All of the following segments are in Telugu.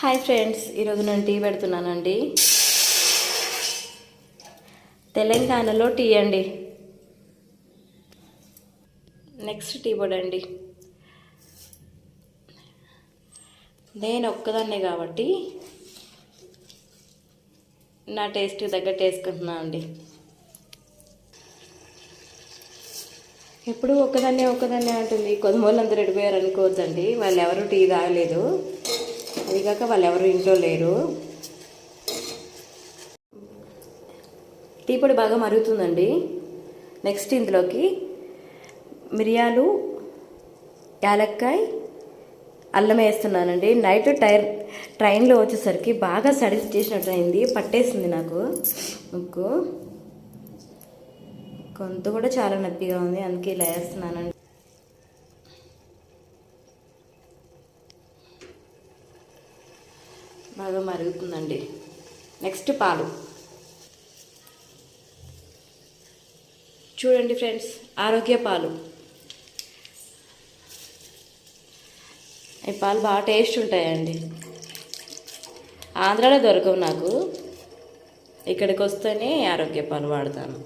హాయ్ ఫ్రెండ్స్, ఈరోజు నేను టీ పెడుతున్నానండి. తెలంగాణలో టీ అండి. నెక్స్ట్ టీ పొడి అండి. నేను ఒక్కదాన్నే కాబట్టి నా టేస్ట్ తగ్గట్టు వేసుకుంటున్నాను అండి. ఎప్పుడు ఒక్కదాన్నే అంటుంది. కొద్దిమూలందరూ ఎడిపోయారు అనుకోవద్దండి. వాళ్ళు ఎవరు టీ తాగలేదు, అదిగాక వాళ్ళు ఎవరు ఇంట్లో లేరు. టీ పొడి బాగా మరుగుతుందండి. నెక్స్ట్ ఇందులోకి మిరియాలు, యాలక్కాయ, అల్లం వేస్తున్నానండి. నైట్ ట్రైన్లో వచ్చేసరికి బాగా సడి చేసినట్టు అయింది, పట్టేసింది నాకు ముక్కు. గొంతు కూడా చాలా నొప్పిగా ఉంది, అందుకే ఇలా వేస్తున్నానండి. బాగా మరుగుతుందండి. నెక్స్ట్ పాలు చూడండి ఫ్రెండ్స్, ఆరోగ్య పాలు. ఈ పాలు బాగా టేస్ట్ ఉంటాయండి. ఆంధ్రాలో దొరకవు నాకు, ఇక్కడికి వస్తేనే ఆరోగ్య పాలు వాడతాను.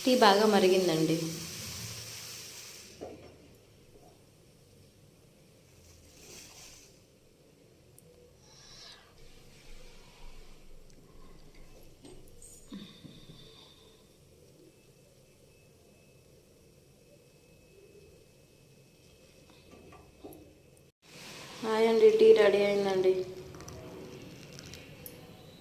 టీ బాగా మరిగిందండి. హాయ్ అండి, టీ రెడీ అయిందండి.